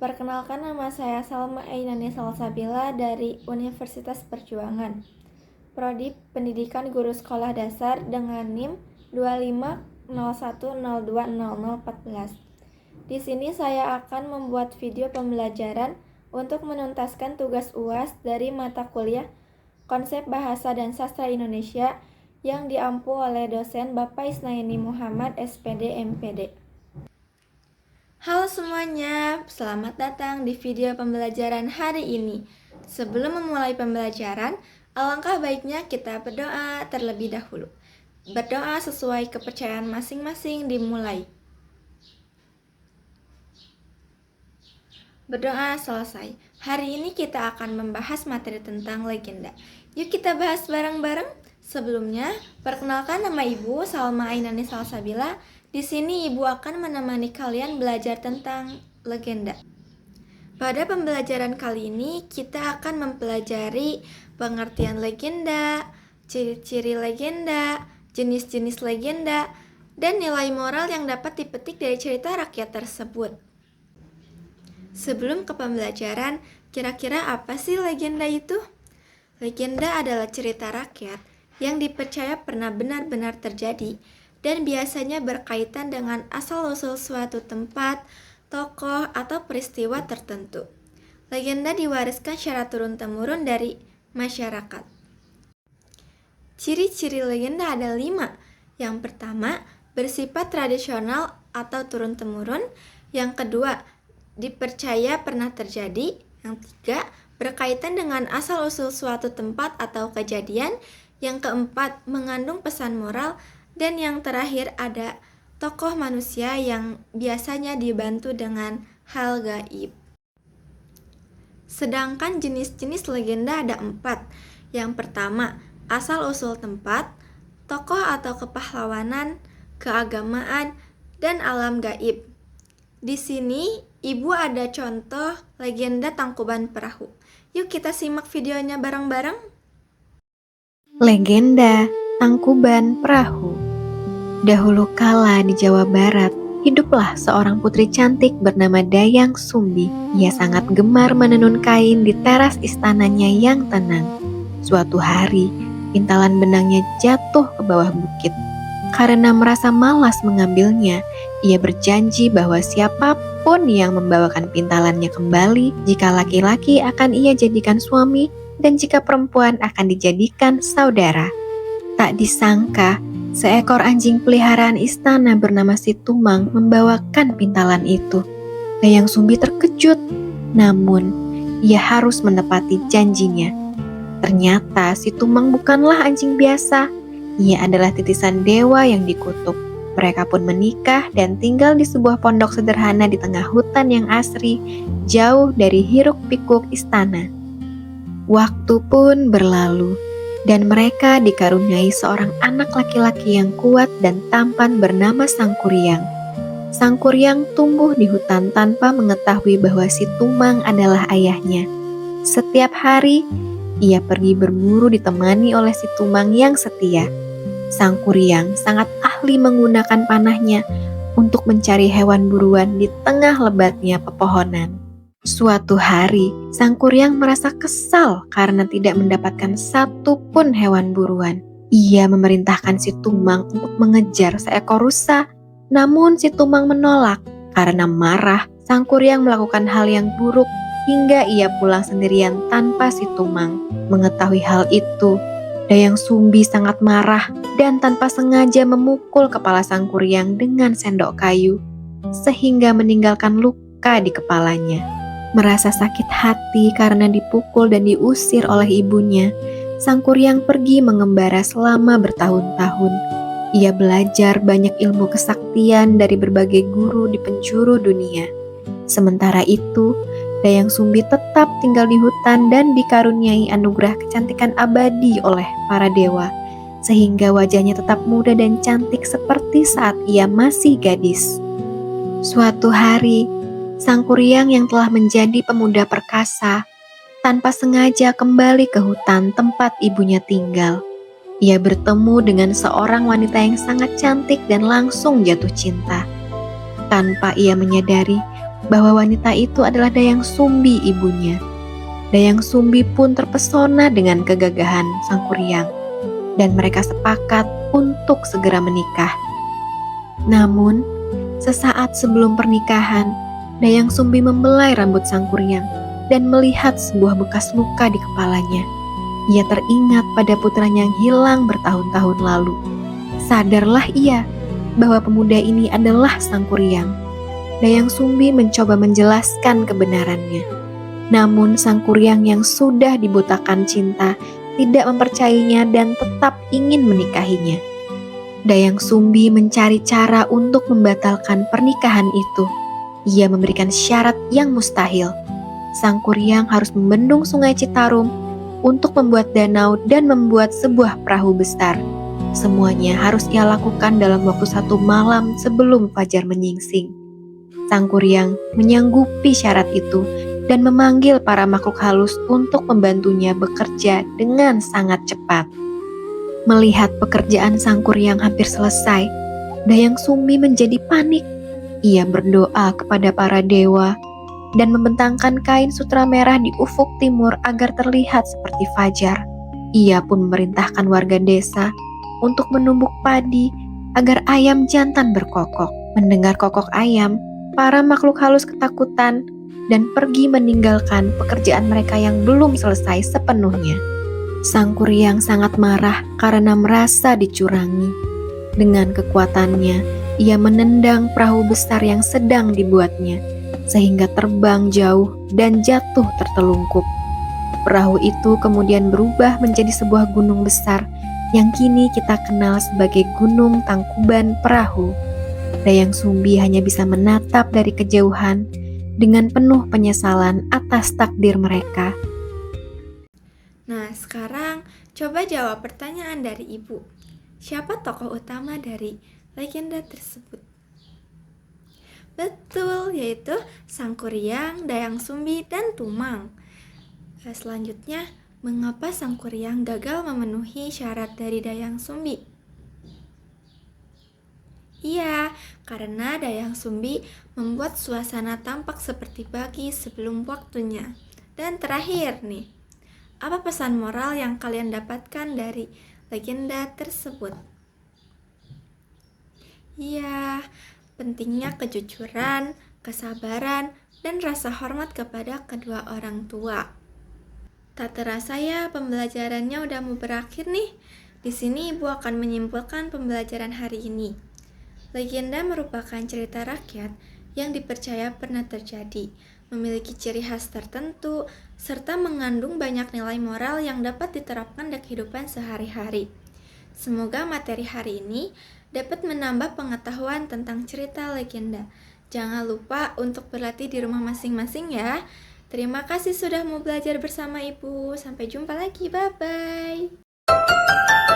Perkenalkan, nama saya Salma Ainani Salsabila dari Universitas Perjuangan, Prodi Pendidikan Guru Sekolah Dasar dengan NIM 2501020014. Di sini saya akan membuat video pembelajaran untuk menuntaskan tugas UAS dari mata kuliah Konsep Bahasa dan Sastra Indonesia yang diampu oleh dosen Bapak Isnayani Muhammad SPD MPD. Halo semuanya, selamat datang di video pembelajaran hari ini. Sebelum memulai pembelajaran, alangkah baiknya kita berdoa terlebih dahulu. Berdoa sesuai kepercayaan masing-masing dimulai. Berdoa selesai. Hari ini kita akan membahas materi tentang legenda. Yuk kita bahas bareng-bareng. Sebelumnya, perkenalkan, nama Ibu Salma Ainani Salsabila. Di sini Ibu akan menemani kalian belajar tentang legenda. Pada pembelajaran kali ini kita akan mempelajari pengertian legenda, ciri-ciri legenda, jenis-jenis legenda, dan nilai moral yang dapat dipetik dari cerita rakyat tersebut. Sebelum ke pembelajaran, kira-kira apa sih legenda itu? Legenda adalah cerita rakyat yang dipercaya pernah benar-benar terjadi dan biasanya berkaitan dengan asal-usul suatu tempat, tokoh, atau peristiwa tertentu. Legenda diwariskan secara turun-temurun dari masyarakat. Ciri-ciri legenda ada 5. Yang pertama, bersifat tradisional atau turun-temurun. Yang kedua, dipercaya pernah terjadi. Yang ketiga, berkaitan dengan asal-usul suatu tempat atau kejadian. Yang keempat, mengandung pesan moral. Dan yang terakhir ada tokoh manusia yang biasanya dibantu dengan hal gaib. Sedangkan jenis-jenis legenda ada 4. Yang pertama, asal-usul tempat, tokoh atau kepahlawanan, keagamaan, dan alam gaib. Di sini Ibu ada contoh legenda Tangkuban Perahu. Yuk kita simak videonya bareng-bareng. Legenda Tangkuban Perahu. Dahulu kala di Jawa Barat, hiduplah seorang putri cantik bernama Dayang Sumbi. Ia sangat gemar menenun kain di teras istananya yang tenang. Suatu hari, pintalan benangnya jatuh ke bawah bukit. Karena merasa malas mengambilnya, ia berjanji bahwa siapapun yang membawakan pintalannya kembali, jika laki-laki akan ia jadikan suami dan jika perempuan akan dijadikan saudara. Tak disangka, seekor anjing peliharaan istana bernama Si Tumang membawakan pintalan itu. Dayang Sumbi terkejut, namun ia harus menepati janjinya. Ternyata Si Tumang bukanlah anjing biasa. Ia adalah titisan dewa yang dikutuk. Mereka pun menikah dan tinggal di sebuah pondok sederhana di tengah hutan yang asri, jauh dari hiruk-pikuk istana. Waktu pun berlalu, dan mereka dikaruniai seorang anak laki-laki yang kuat dan tampan bernama Sangkuriang. Sangkuriang tumbuh di hutan tanpa mengetahui bahwa Si Tumang adalah ayahnya. Setiap hari, ia pergi berburu ditemani oleh Si Tumang yang setia. Sangkuriang sangat ahli menggunakan panahnya untuk mencari hewan buruan di tengah lebatnya pepohonan. Suatu hari, Sangkuriang merasa kesal karena tidak mendapatkan satu pun hewan buruan. Ia memerintahkan Si Tumang untuk mengejar seekor rusa, namun Si Tumang menolak. Karena marah, Sangkuriang melakukan hal yang buruk hingga ia pulang sendirian tanpa Si Tumang. Mengetahui hal itu, Dayang Sumbi sangat marah dan tanpa sengaja memukul kepala Sangkuriang dengan sendok kayu, sehingga meninggalkan luka di kepalanya. Merasa sakit hati karena dipukul dan diusir oleh ibunya, Sangkuriang pergi mengembara selama bertahun-tahun. Ia belajar banyak ilmu kesaktian dari berbagai guru di penjuru dunia. Sementara itu, Dayang Sumbi tetap tinggal di hutan dan dikaruniai anugerah kecantikan abadi oleh para dewa, sehingga wajahnya tetap muda dan cantik seperti saat ia masih gadis. Suatu hari, Sangkuriang yang telah menjadi pemuda perkasa, tanpa sengaja kembali ke hutan tempat ibunya tinggal. Ia bertemu dengan seorang wanita yang sangat cantik dan langsung jatuh cinta. Tanpa ia menyadari, bahwa wanita itu adalah Dayang Sumbi ibunya. Dayang Sumbi pun terpesona dengan kegagahan Sang Kuryang, dan mereka sepakat untuk segera menikah. Namun, sesaat sebelum pernikahan, Dayang Sumbi membelai rambut Sang Kuryang dan melihat sebuah bekas luka di kepalanya. Ia teringat pada putranya yang hilang bertahun-tahun lalu. Sadarlah ia bahwa pemuda ini adalah Sang Kuryang. Dayang Sumbi mencoba menjelaskan kebenarannya. Namun Sang Kuryang yang sudah dibutakan cinta tidak mempercayainya dan tetap ingin menikahinya. Dayang Sumbi mencari cara untuk membatalkan pernikahan itu. Ia memberikan syarat yang mustahil. Sang Kuryang harus membendung Sungai Citarum untuk membuat danau dan membuat sebuah perahu besar. Semuanya harus ia lakukan dalam waktu 1 malam sebelum fajar menyingsing. Sang Kuryang menyanggupi syarat itu dan memanggil para makhluk halus untuk membantunya bekerja dengan sangat cepat. Melihat pekerjaan Sang Kuryang hampir selesai, Dayang Sumbi menjadi panik. Ia berdoa kepada para dewa dan membentangkan kain sutra merah di ufuk timur agar terlihat seperti fajar. Ia pun memerintahkan warga desa untuk menumbuk padi agar ayam jantan berkokok. Mendengar kokok ayam, para makhluk halus ketakutan dan pergi meninggalkan pekerjaan mereka yang belum selesai sepenuhnya. Sang Kuryang sangat marah karena merasa dicurangi. Dengan kekuatannya, ia menendang perahu besar yang sedang dibuatnya, sehingga terbang jauh dan jatuh tertelungkup. Perahu itu kemudian berubah menjadi sebuah gunung besar yang kini kita kenal sebagai Gunung Tangkuban Perahu. Dayang Sumbi hanya bisa menatap dari kejauhan dengan penuh penyesalan atas takdir mereka. Nah, sekarang coba jawab pertanyaan dari Ibu. Siapa tokoh utama dari legenda tersebut? Betul, yaitu Sang Kuryang, Dayang Sumbi, dan Tumang. Selanjutnya, mengapa Sang Kuryang gagal memenuhi syarat dari Dayang Sumbi? Iya, karena Dayang Sumbi membuat suasana tampak seperti pagi sebelum waktunya. Dan terakhir nih, apa pesan moral yang kalian dapatkan dari legenda tersebut? Iya, pentingnya kejujuran, kesabaran, dan rasa hormat kepada kedua orang tua. Tak terasa ya pembelajarannya udah mau berakhir nih. Di sini Ibu akan menyimpulkan pembelajaran hari ini. Legenda merupakan cerita rakyat yang dipercaya pernah terjadi, memiliki ciri khas tertentu, serta mengandung banyak nilai moral yang dapat diterapkan dalam kehidupan sehari-hari. Semoga materi hari ini dapat menambah pengetahuan tentang cerita legenda. Jangan lupa untuk berlatih di rumah masing-masing ya. Terima kasih sudah mau belajar bersama Ibu. Sampai jumpa lagi. Bye-bye.